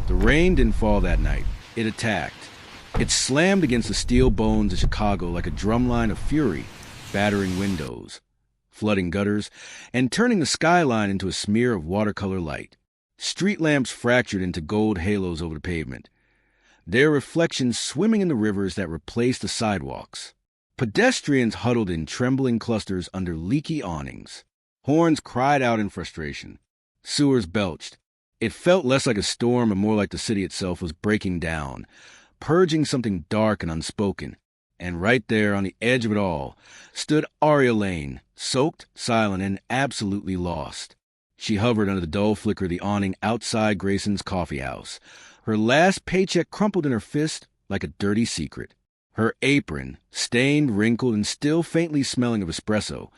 The rain didn't fall that night. It attacked. It slammed against the steel bones of Chicago like a drumline of fury, battering windows, flooding gutters, and turning the skyline into a smear of watercolor light. Street lamps fractured into gold halos over the pavement, their reflections swimming in the rivers that replaced the sidewalks. Pedestrians huddled in trembling clusters under leaky awnings. Horns cried out in frustration. Sewers belched. It felt less like a storm and more like the city itself was breaking down, purging something dark and unspoken. And right there, on the edge of it all, stood Aria Lane, soaked, silent, and absolutely lost. She hovered under the dull flicker of the awning outside Grayson's coffee house, her last paycheck crumpled in her fist like a dirty secret. Her apron, stained, wrinkled, and still faintly smelling of espresso,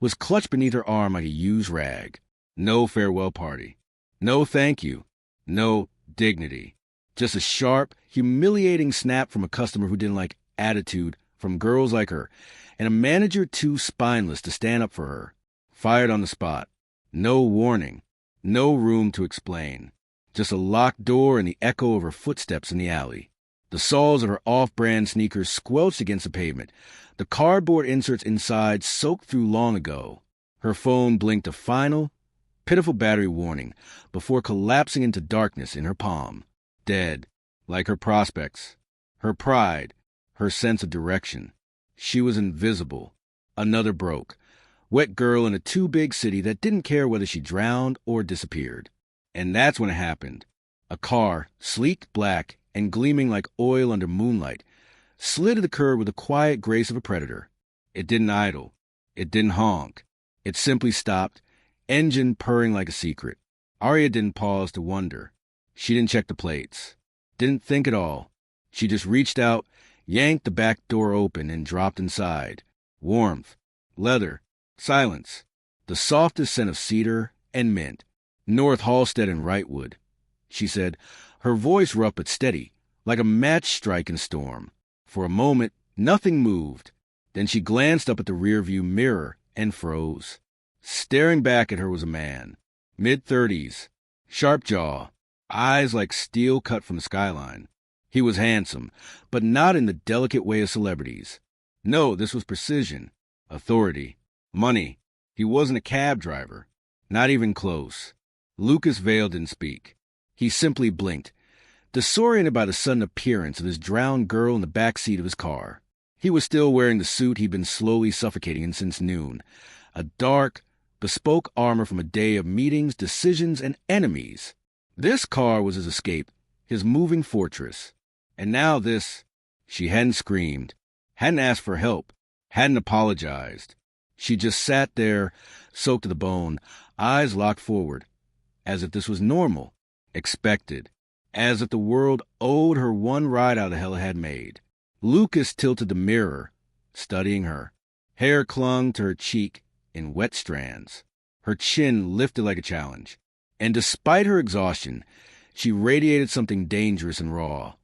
was clutched beneath her arm like a used rag. No farewell party. No thank you. No dignity. Just a sharp, humiliating snap from a customer who didn't like attitude from girls like her, and a manager too spineless to stand up for her. Fired on the spot. No warning. No room to explain. Just a locked door and the echo of her footsteps in the alley. The soles of her off-brand sneakers squelched against the pavement, the cardboard inserts inside soaked through long ago. Her phone blinked a final, pitiful battery warning before collapsing into darkness in her palm. Dead, like her prospects, her pride, her sense of direction. She was invisible. Another broke. Wet girl in a too-big city that didn't care whether she drowned or disappeared. And that's when it happened. A car, sleek, black, and gleaming like oil under moonlight, slid to the curb with the quiet grace of a predator. It didn't idle. It didn't honk. It simply stopped, engine purring like a secret. Aria didn't pause to wonder. She didn't check the plates. Didn't think at all. She just reached out, yanked the back door open, and dropped inside. Warmth, leather, silence, the softest scent of cedar and mint. North Halstead and Wrightwood, she said, her voice rough but steady, like a match strike in storm. For a moment, nothing moved. Then she glanced up at the rearview mirror and froze. Staring back at her was a man, mid-30s, sharp jaw, eyes like steel cut from the skyline. He was handsome, but not in the delicate way of celebrities. No, this was precision, authority, money. He wasn't a cab driver, not even close. Lucas Vale didn't speak. He simply blinked, disoriented by the sudden appearance of his drowned girl in the back seat of his car. He was still wearing the suit he'd been slowly suffocating in since noon, a dark, bespoke armor from a day of meetings, decisions, and enemies. This car was his escape, his moving fortress. And now this. She hadn't screamed, hadn't asked for help, hadn't apologized. She just sat there, soaked to the bone, eyes locked forward, as if this was normal, expected, as if the world owed her one ride out of the hell it had made. Lucas tilted the mirror, studying her. Hair clung to her cheek in wet strands. Her chin lifted like a challenge. And despite her exhaustion, she radiated something dangerous and raw,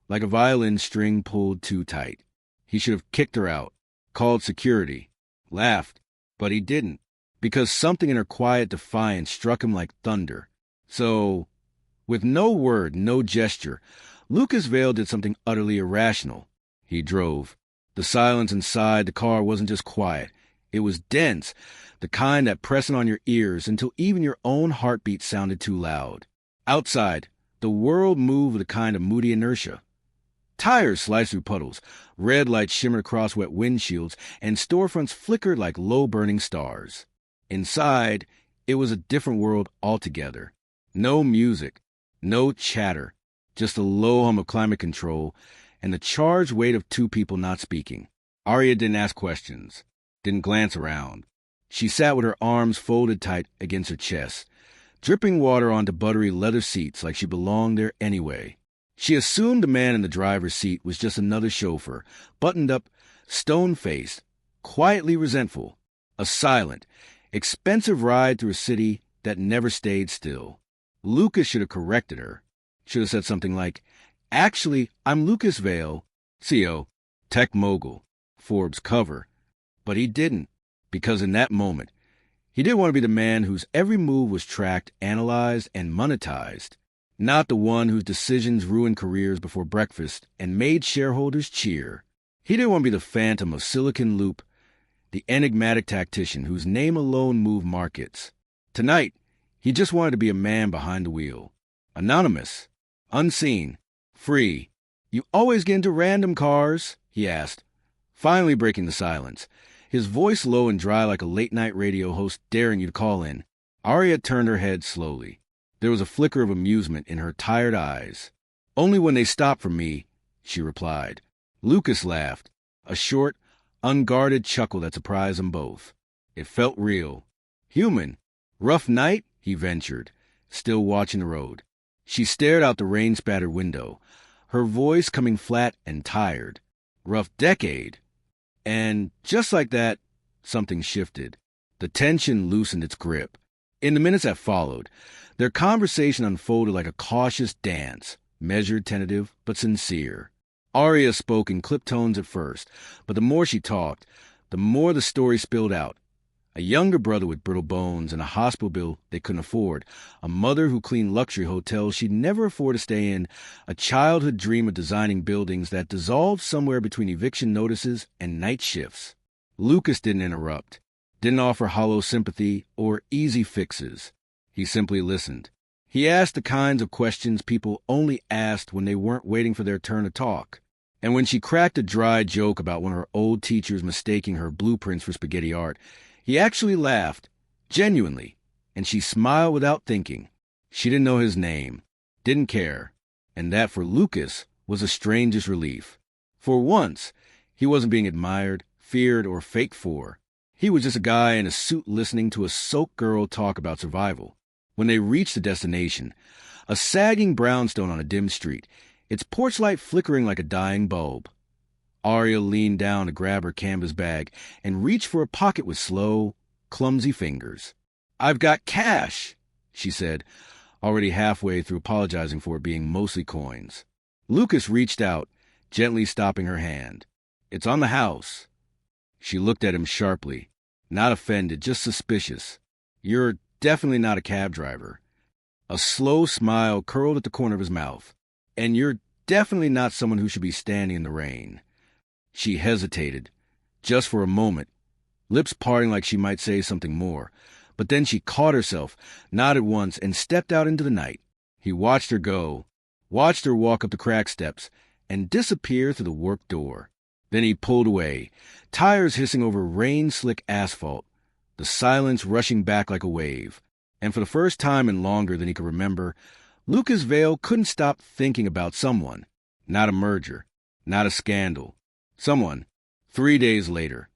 like a violin string pulled too tight. He should have kicked her out, called security, laughed, but he didn't, because something in her quiet defiance struck him like thunder. So, with no word, no gesture, Lucas Vale did something utterly irrational. He drove. The silence inside the car wasn't just quiet. It was dense, the kind that pressed on your ears until even your own heartbeat sounded too loud. Outside, the world moved with a kind of moody inertia. Tires sliced through puddles, red lights shimmered across wet windshields, and storefronts flickered like low-burning stars. Inside, it was a different world altogether. No music, no chatter, just a low hum of climate control and the charged weight of two people not speaking. Aria didn't ask questions, didn't glance around. She sat with her arms folded tight against her chest, dripping water onto buttery leather seats like she belonged there anyway. She assumed the man in the driver's seat was just another chauffeur, buttoned up, stone-faced, quietly resentful, a silent, expensive ride through a city that never stayed still. Lucas should have corrected her, should have said something like, "Actually, I'm Lucas Vale, CO, tech mogul, Forbes cover." But he didn't, because in that moment, he didn't want to be the man whose every move was tracked, analyzed, and monetized. Not the one whose decisions ruined careers before breakfast and made shareholders cheer. He didn't want to be the phantom of Silicon Loop, the enigmatic tactician whose name alone moved markets. Tonight, he just wanted to be a man behind the wheel. Anonymous, unseen, free. "You always get into random cars?" he asked, finally breaking the silence, his voice low and dry like a late-night radio host daring you to call in. Aria turned her head slowly. There was a flicker of amusement in her tired eyes. "Only when they stop for me," she replied. Lucas laughed, a short, unguarded chuckle that surprised them both. It felt real. "Human. Rough night?" he ventured, still watching the road. She stared out the rain-spattered window, her voice coming flat and tired. "Rough decade." And just like that, something shifted. The tension loosened its grip. In the minutes that followed, their conversation unfolded like a cautious dance, measured, tentative, but sincere. Aria spoke in clipped tones at first, but the more she talked, the more the story spilled out. A younger brother with brittle bones and a hospital bill they couldn't afford, a mother who cleaned luxury hotels she'd never afford to stay in, a childhood dream of designing buildings that dissolved somewhere between eviction notices and night shifts. Lucas didn't interrupt, didn't offer hollow sympathy or easy fixes. He simply listened. He asked the kinds of questions people only asked when they weren't waiting for their turn to talk. And when she cracked a dry joke about one of her old teachers mistaking her blueprints for spaghetti art, he actually laughed, genuinely, and she smiled without thinking. She didn't know his name, didn't care, and that for Lucas was the strangest relief. For once, he wasn't being admired, feared, or faked for. He was just a guy in a suit listening to a soaked girl talk about survival. When they reached the destination, a sagging brownstone on a dim street, its porch light flickering like a dying bulb. Aria leaned down to grab her canvas bag and reached for a pocket with slow, clumsy fingers. "I've got cash," she said, already halfway through apologizing for it being mostly coins. Lucas reached out, gently stopping her hand. "It's on the house." She looked at him sharply, not offended, just suspicious. "You're definitely not a cab driver." A slow smile curled at the corner of his mouth. "And you're definitely not someone who should be standing in the rain." She hesitated, just for a moment, lips parting like she might say something more. But then she caught herself, nodded once, and stepped out into the night. He watched her go, watched her walk up the cracked steps, and disappear through the work door. Then he pulled away, tires hissing over rain-slick asphalt, the silence rushing back like a wave. And for the first time in longer than he could remember, Lucas Vale couldn't stop thinking about someone. Not a merger, not a scandal. Someone. 3 days later.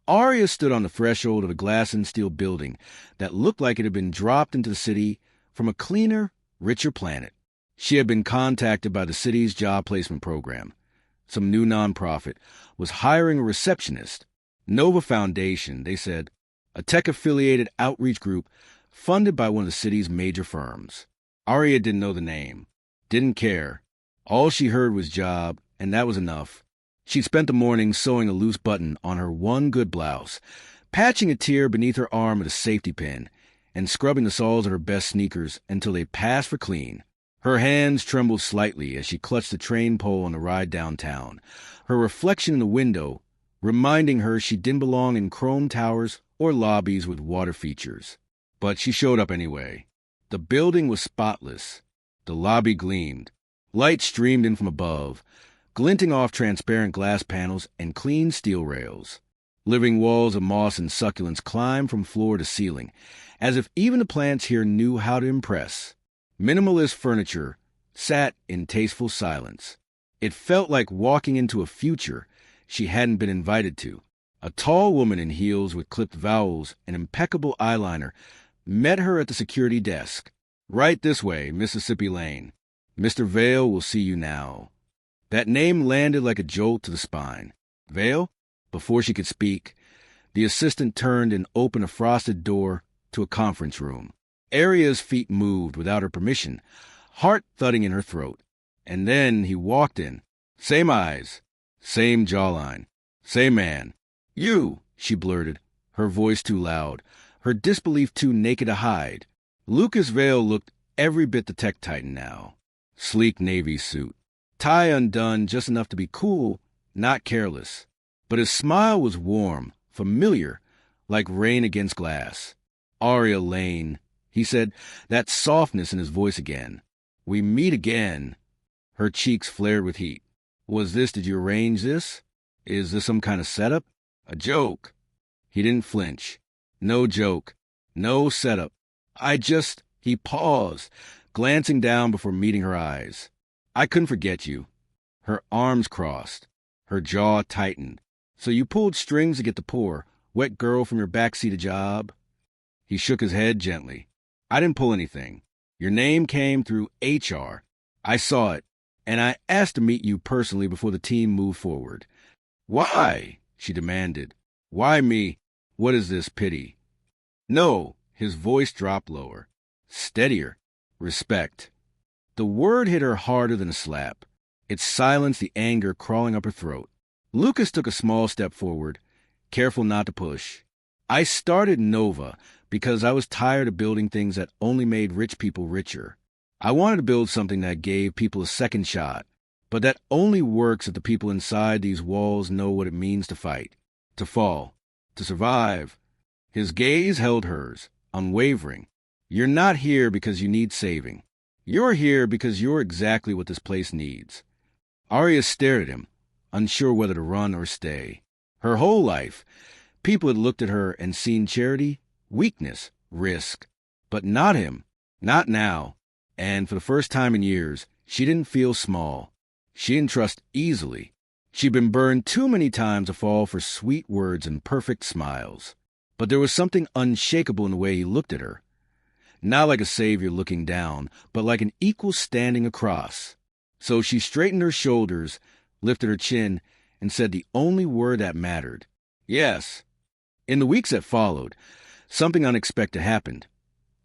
Aria stood on the threshold of a glass and steel building that looked like it had been dropped into the city from a cleaner, richer planet. She had been contacted by the city's job placement program. Some new nonprofit was hiring a receptionist. Nova Foundation, they said, a tech-affiliated outreach group funded by one of the city's major firms. Aria didn't know the name, didn't care. All she heard was job, and that was enough. She'd spent the morning sewing a loose button on her one good blouse, patching a tear beneath her arm with a safety pin, and scrubbing the soles of her best sneakers until they passed for clean. Her hands trembled slightly as she clutched the train pole on the ride downtown, her reflection in the window reminding her she didn't belong in chrome towers or lobbies with water features. But she showed up anyway. The building was spotless. The lobby gleamed. Light streamed in from above, glinting off transparent glass panels and clean steel rails. Living walls of moss and succulents climbed from floor to ceiling, as if even the plants here knew how to impress. Minimalist furniture sat in tasteful silence. It felt like walking into a future she hadn't been invited to. A tall woman in heels with clipped vowels and impeccable eyeliner met her at the security desk. "Right this way, Mississippi Lane. Mr. Vale will see you now." That name landed like a jolt to the spine. Vale? Before she could speak, the assistant turned and opened a frosted door to a conference room. Aria's feet moved without her permission, heart thudding in her throat. And then he walked in. Same eyes, same jawline, same man. "You," she blurted, her voice too loud, her disbelief too naked to hide. Lucas Vale looked every bit the tech titan now. Sleek navy suit, tie undone just enough to be cool, not careless. But his smile was warm, familiar, like rain against glass. Aria Lane, he said, that softness in his voice again. We meet again. Her cheeks flared with heat. Did you arrange this? Is this some kind of setup? A joke. He didn't flinch. No joke. No setup. He paused, glancing down before meeting her eyes. I couldn't forget you. Her arms crossed. Her jaw tightened. So you pulled strings to get the poor, wet girl from your backseat a job? He shook his head gently. I didn't pull anything. Your name came through HR. I saw it, and I asked to meet you personally before the team moved forward. Why? She demanded. Why me? What is this, pity? No, his voice dropped lower. Steadier. Respect. The word hit her harder than a slap. It silenced the anger crawling up her throat. Lucas took a small step forward, careful not to push. I started Nova because I was tired of building things that only made rich people richer. I wanted to build something that gave people a second shot, but that only works if the people inside these walls know what it means to fight, to fall, to survive. His gaze held hers, unwavering. You're not here because you need saving. You're here because you're exactly what this place needs. Aria stared at him, unsure whether to run or stay. Her whole life, people had looked at her and seen charity, weakness, risk. But not him, not now. And for the first time in years, she didn't feel small. She didn't trust easily. She'd been burned too many times to fall for sweet words and perfect smiles. But there was something unshakable in the way he looked at her. Not like a savior looking down, but like an equal standing across. So she straightened her shoulders, lifted her chin, and said the only word that mattered. Yes. In the weeks that followed, something unexpected happened.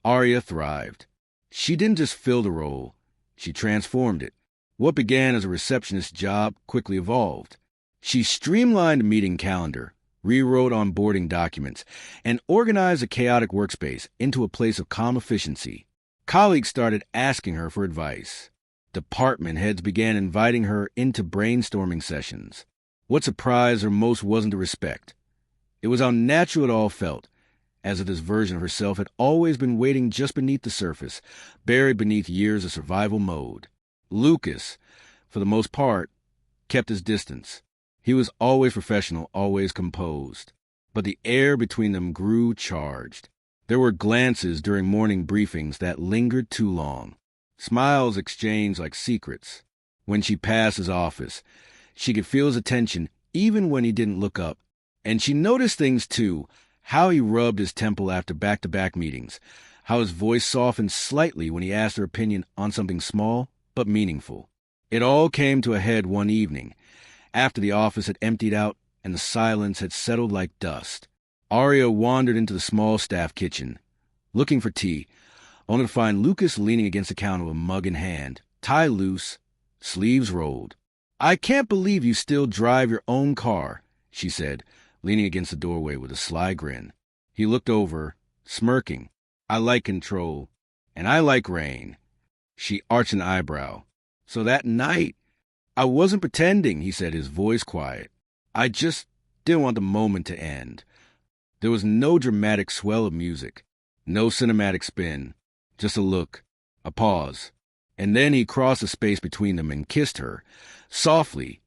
Aria thrived. She didn't just fill the role, she transformed it. What began as a receptionist job quickly evolved. She streamlined a meeting calendar, rewrote onboarding documents, and organized a chaotic workspace into a place of calm efficiency. Colleagues started asking her for advice. Department heads began inviting her into brainstorming sessions. What surprised her most wasn't the respect. It was how natural it all felt, as if this version of herself had always been waiting just beneath the surface, buried beneath years of survival mode. Lucas, for the most part, kept his distance. He was always professional, always composed. But the air between them grew charged. There were glances during morning briefings that lingered too long. Smiles exchanged like secrets. When she passed his office, she could feel his attention even when he didn't look up. And she noticed things too, how he rubbed his temple after back-to-back meetings, how his voice softened slightly when he asked her opinion on something small but meaningful. It all came to a head one evening, after the office had emptied out and the silence had settled like dust. Aria wandered into the small staff kitchen, looking for tea, only to find Lucas leaning against the counter with a mug in hand, tie loose, sleeves rolled. I can't believe you still drive your own car, she said, leaning against the doorway with a sly grin. He looked over, smirking. I like control, and I like rain. She arched an eyebrow. So that night, I wasn't pretending, he said, his voice quiet. I just didn't want the moment to end. There was no dramatic swell of music, no cinematic spin, just a look, a pause. And then he crossed the space between them and kissed her, softly,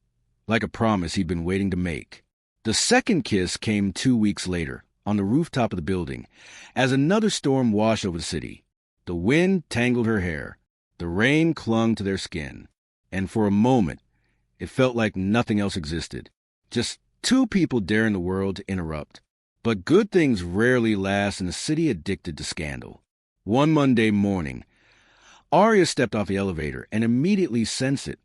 like a promise he'd been waiting to make. The second kiss came 2 weeks later, on the rooftop of the building, as another storm washed over the city. The wind tangled her hair. The rain clung to their skin. And for a moment, it felt like nothing else existed. Just two people daring the world to interrupt. But good things rarely last in a city addicted to scandal. One Monday morning, Aria stepped off the elevator and immediately sensed it.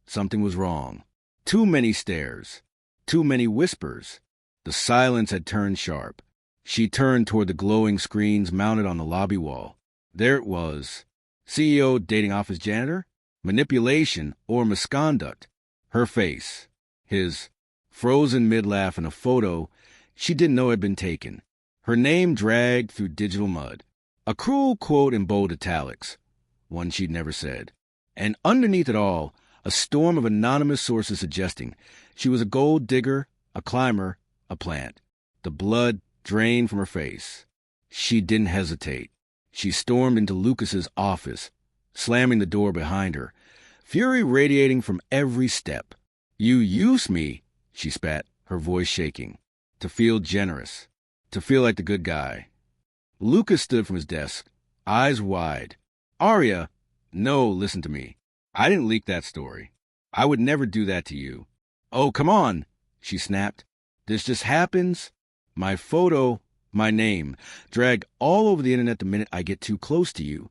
Something was wrong. Too many stairs. Too many whispers. The silence had turned sharp. She turned toward the glowing screens mounted on the lobby wall. There it was. CEO dating office janitor? Manipulation or misconduct? Her face. His. Frozen mid-laugh in a photo she didn't know had been taken. Her name dragged through digital mud. A cruel quote in bold italics. one she'd never said. And underneath it all, a storm of anonymous sources suggesting she was a gold digger, a climber, a plant. The blood drained from her face. She didn't hesitate. She stormed into Lucas's office, slamming the door behind her, fury radiating from every step. "You used me," she spat, her voice shaking, "to feel generous, to feel like the good guy." Lucas stood from his desk, eyes wide. "Aria, no, listen to me. I didn't leak that story. I would never do that to you." "Oh, come on," she snapped. "This just happens. My photo, my name, dragged all over the internet the minute I get too close to you."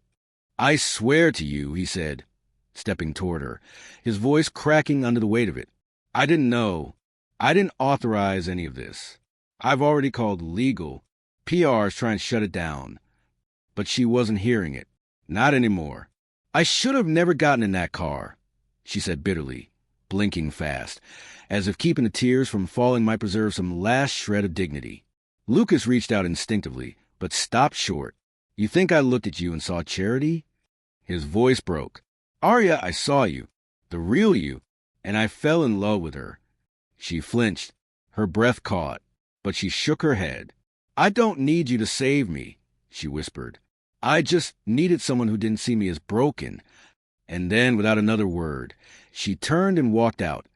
"I swear to you," he said, stepping toward her, his voice cracking under the weight of it. "I didn't know. I didn't authorize any of this. I've already called legal. PR's trying to shut it down." But she wasn't hearing it. Not anymore. "I should have never gotten in that car," she said bitterly, blinking fast, as if keeping the tears from falling might preserve some last shred of dignity. Lucas reached out instinctively, but stopped short. "You think I looked at you and saw charity?" His voice broke. "Aria, I saw you, the real you, and I fell in love with her." She flinched, her breath caught, but she shook her head. "I don't need you to save me," she whispered. "I just needed someone who didn't see me as broken." And then, without another word, she turned and walked out,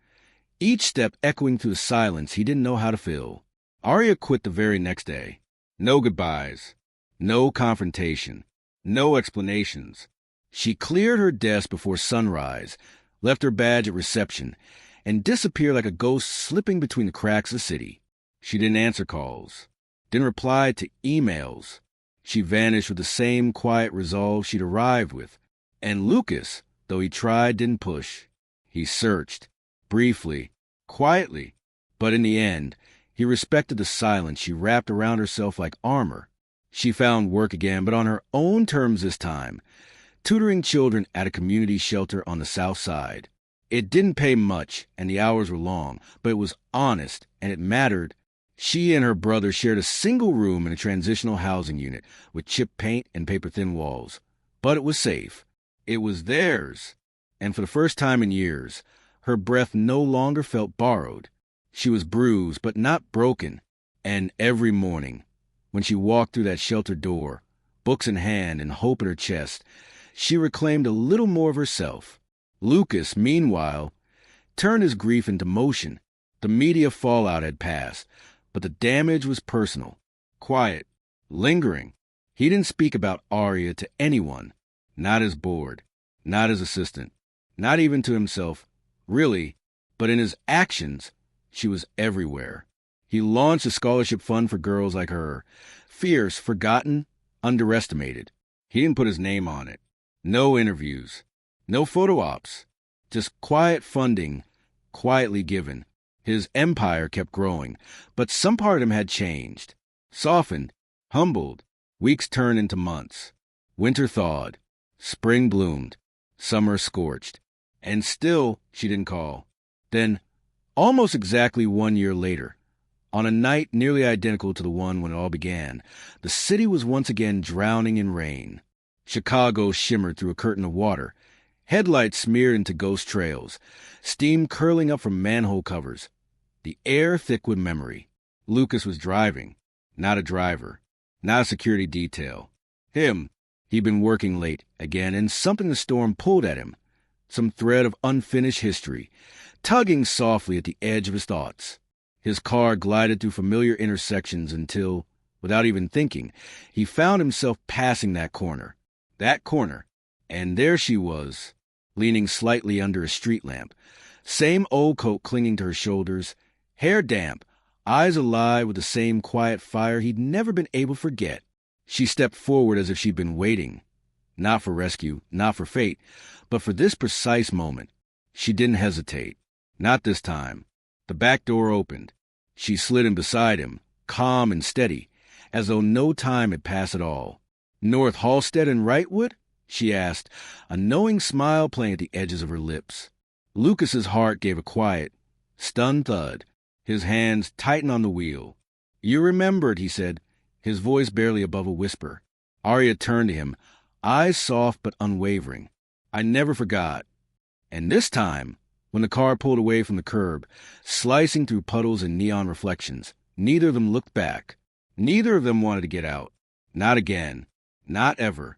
each step echoing through the silence he didn't know how to fill. Aria quit the very next day. No goodbyes, no confrontation, no explanations. She cleared her desk before sunrise, left her badge at reception, and disappeared like a ghost slipping between the cracks of the city. She didn't answer calls, didn't reply to emails. She vanished with the same quiet resolve she'd arrived with. And Lucas, though he tried, didn't push. He searched, briefly, quietly, but in the end, he respected the silence she wrapped around herself like armor. She found work again, but on her own terms this time, tutoring children at a community shelter on the South Side. It didn't pay much, and the hours were long, but it was honest, and it mattered. She and her brother shared a single room in a transitional housing unit with chipped paint and paper-thin walls. But it was safe. It was theirs. And for the first time in years, her breath no longer felt borrowed. She was bruised, but not broken. And every morning, when she walked through that shelter door, books in hand and hope in her chest, she reclaimed a little more of herself. Lucas, meanwhile, turned his grief into motion. The media fallout had passed, but the damage was personal, quiet, lingering. He didn't speak about Aria to anyone, not his board, not his assistant, not even to himself, really, but in his actions, she was everywhere. He launched a scholarship fund for girls like her, fierce, forgotten, underestimated. He didn't put his name on it. No interviews, no photo ops, just quiet funding, quietly given. His empire kept growing, but some part of him had changed, softened, humbled. Weeks turned into months. Winter thawed. Spring bloomed. Summer scorched. And still she didn't call. Then, almost exactly 1 year later, on a night nearly identical to the one when it all began, the city was once again drowning in rain. Chicago shimmered through a curtain of water, headlights smeared into ghost trails, steam curling up from manhole covers, the air thick with memory. Lucas was driving, not a driver, not a security detail. He'd been working late again, and something in the storm pulled at him, some thread of unfinished history, tugging softly at the edge of his thoughts. His car glided through familiar intersections until, without even thinking, he found himself passing that corner, and there she was, leaning slightly under a street lamp, same old coat clinging to her shoulders, hair damp, eyes alive with the same quiet fire he'd never been able to forget. She stepped forward as if she'd been waiting, not for rescue, not for fate, but for this precise moment. She didn't hesitate. Not this time. The back door opened. She slid in beside him, calm and steady, as though no time had passed at all. "North Halstead and Wrightwood?" she asked, a knowing smile playing at the edges of her lips. Lucas's heart gave a quiet, stunned thud. His hands tightened on the wheel. "You remembered," he said, his voice barely above a whisper. Aria turned to him, eyes soft but unwavering. I never forgot. And this time, when the car pulled away from the curb, slicing through puddles and neon reflections, neither of them looked back. Neither of them wanted to get out. Not again. Not ever.